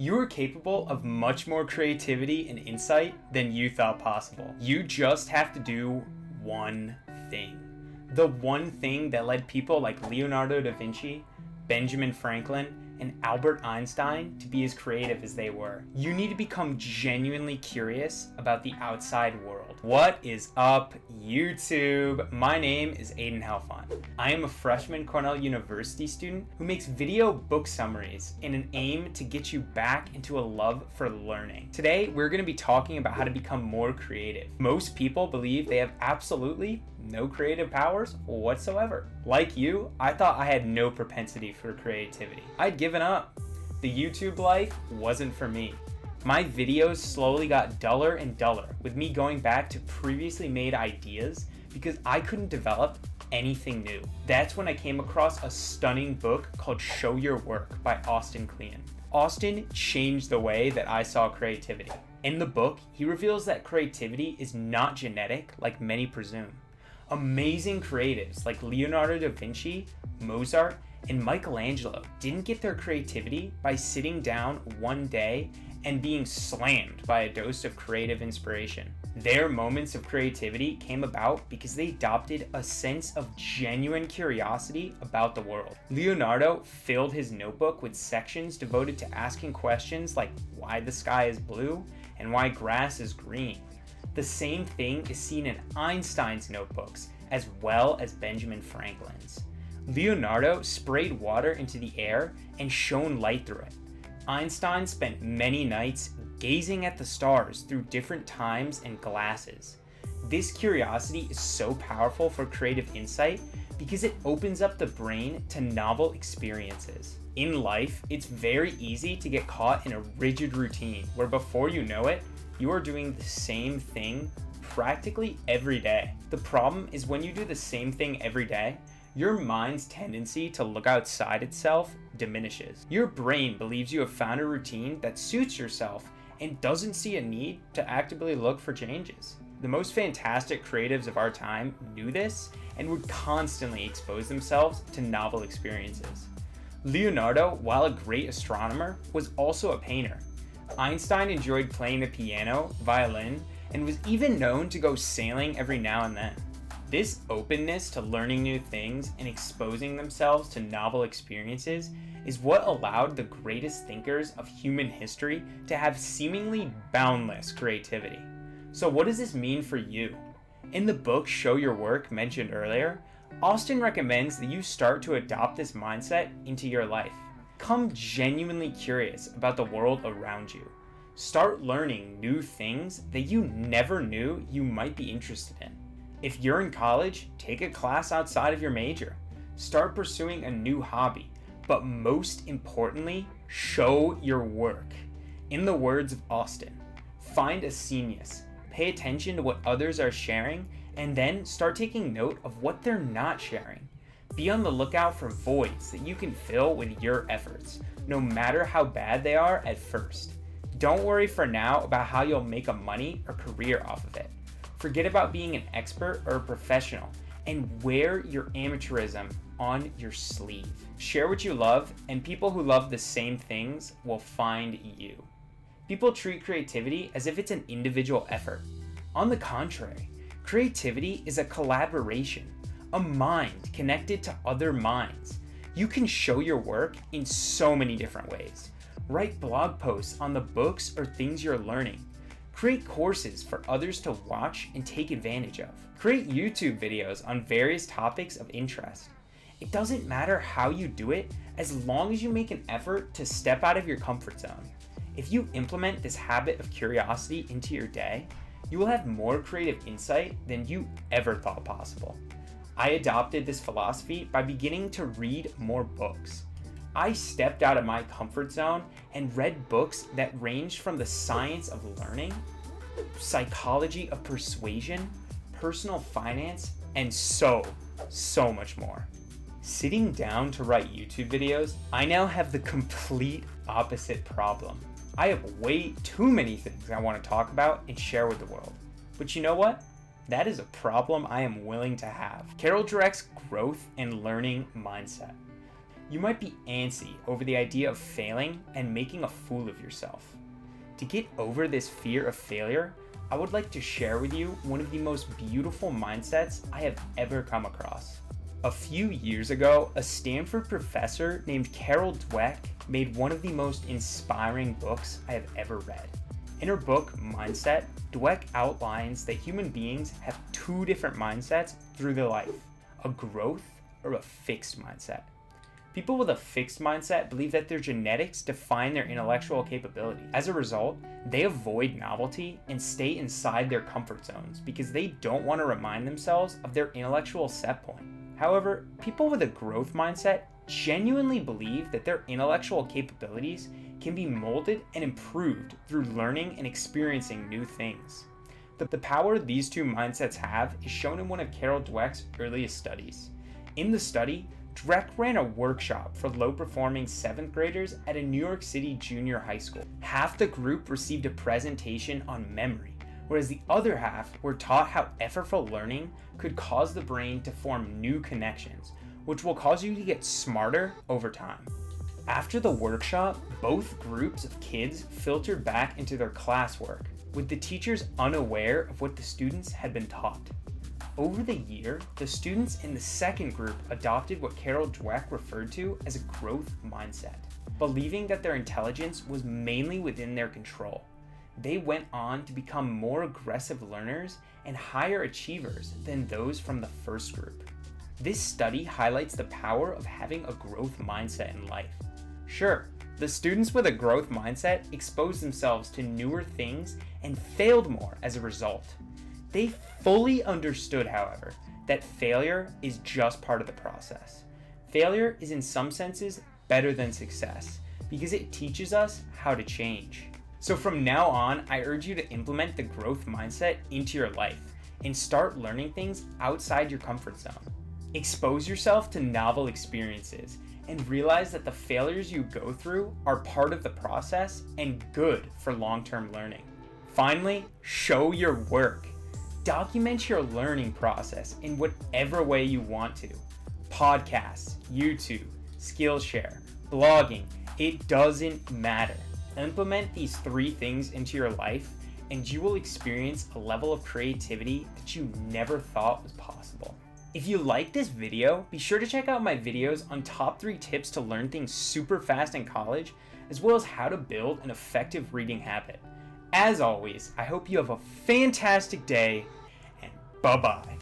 You are capable of much more creativity and insight than you thought possible. You just have to do one thing. The one thing that led people like Leonardo da Vinci, Benjamin Franklin, and Albert Einstein to be as creative as they were. You need to become genuinely curious about the outside world. What is up, YouTube? My name is Aiden Helfont. I am a freshman Cornell University student who makes video book summaries in an aim to get you back into a love for learning. Today, we're going to be talking about how to become more creative. Most people believe they have absolutely no creative powers whatsoever. Like you, I thought I had no propensity for creativity. I'd given up. The YouTube life wasn't for me. My videos slowly got duller and duller, with me going back to previously made ideas because I couldn't develop anything new. That's when I came across a stunning book called Show Your Work by Austin Kleon. Austin changed the way that I saw creativity. In the book, he reveals that creativity is not genetic like many presume. Amazing creatives like Leonardo da Vinci, Mozart, and Michelangelo didn't get their creativity by sitting down one day and being slammed by a dose of creative inspiration. Their moments of creativity came about because they adopted a sense of genuine curiosity about the world. Leonardo filled his notebook with sections devoted to asking questions like why the sky is blue and why grass is green. The same thing is seen in Einstein's notebooks, as well as Benjamin Franklin's. Leonardo sprayed water into the air and shone light through it. Einstein spent many nights gazing at the stars through different times and glasses. This curiosity is so powerful for creative insight because it opens up the brain to novel experiences. In life, it's very easy to get caught in a rigid routine where before you know it, you are doing the same thing practically every day. The problem is when you do the same thing every day, your mind's tendency to look outside itself diminishes. Your brain believes you have found a routine that suits yourself and doesn't see a need to actively look for changes. The most fantastic creatives of our time knew this and would constantly expose themselves to novel experiences. Leonardo, while a great astronomer, was also a painter. Einstein enjoyed playing the piano, violin, and was even known to go sailing every now and then. This openness to learning new things and exposing themselves to novel experiences is what allowed the greatest thinkers of human history to have seemingly boundless creativity. So what does this mean for you? In the book Show Your Work mentioned earlier, Austin recommends that you start to adopt this mindset into your life. Become genuinely curious about the world around you. Start learning new things that you never knew you might be interested in. If you're in college, take a class outside of your major. Start pursuing a new hobby. But most importantly, show your work. In the words of Austin, find a genius, pay attention to what others are sharing, and then start taking note of what they're not sharing. Be on the lookout for voids that you can fill with your efforts, no matter how bad they are at first. Don't worry for now about how you'll make a money or career off of it. Forget about being an expert or a professional and wear your amateurism on your sleeve. Share what you love, and people who love the same things will find you. People treat creativity as if it's an individual effort. On the contrary, creativity is a collaboration. A mind connected to other minds. You can show your work in so many different ways. Write blog posts on the books or things you're learning. Create courses for others to watch and take advantage of. Create YouTube videos on various topics of interest. It doesn't matter how you do it as long as you make an effort to step out of your comfort zone. If you implement this habit of curiosity into your day, you will have more creative insight than you ever thought possible. I adopted this philosophy by beginning to read more books. I stepped out of my comfort zone and read books that ranged from the science of learning, psychology of persuasion, personal finance, and so much more. Sitting down to write YouTube videos, I now have the complete opposite problem. I have way too many things I want to talk about and share with the world. But you know what? That is a problem I am willing to have. Carol Dweck's growth and learning mindset. You might be antsy over the idea of failing and making a fool of yourself. To get over this fear of failure, I would like to share with you one of the most beautiful mindsets I have ever come across. A few years ago, a Stanford professor named Carol Dweck made one of the most inspiring books I have ever read. In her book, Mindset, Dweck outlines that human beings have two different mindsets through their life, a growth or a fixed mindset. People with a fixed mindset believe that their genetics define their intellectual capability. As a result, they avoid novelty and stay inside their comfort zones because they don't want to remind themselves of their intellectual set point. However, people with a growth mindset genuinely believe that their intellectual capabilities can be molded and improved through learning and experiencing new things. The power these two mindsets have is shown in one of Carol Dweck's earliest studies. In the study, Dweck ran a workshop for low-performing 7th graders at a New York City junior high school. Half the group received a presentation on memory, whereas the other half were taught how effortful learning could cause the brain to form new connections, which will cause you to get smarter over time. After the workshop, both groups of kids filtered back into their classwork, with the teachers unaware of what the students had been taught. Over the year, the students in the second group adopted what Carol Dweck referred to as a growth mindset, believing that their intelligence was mainly within their control. They went on to become more aggressive learners and higher achievers than those from the first group. This study highlights the power of having a growth mindset in life. Sure, the students with a growth mindset exposed themselves to newer things and failed more as a result. They fully understood, however, that failure is just part of the process. Failure is in some senses better than success because it teaches us how to change. So from now on, I urge you to implement the growth mindset into your life and start learning things outside your comfort zone. Expose yourself to novel experiences and realize that the failures you go through are part of the process and good for long-term learning. Finally, show your work. Document your learning process in whatever way you want to. Podcasts, YouTube, Skillshare, blogging, it doesn't matter. Implement these 3 things into your life and you will experience a level of creativity that you never thought was possible. If you like this video, be sure to check out my videos on top 3 tips to learn things super fast in college, as well as how to build an effective reading habit. As always, I hope you have a fantastic day, and bye-bye.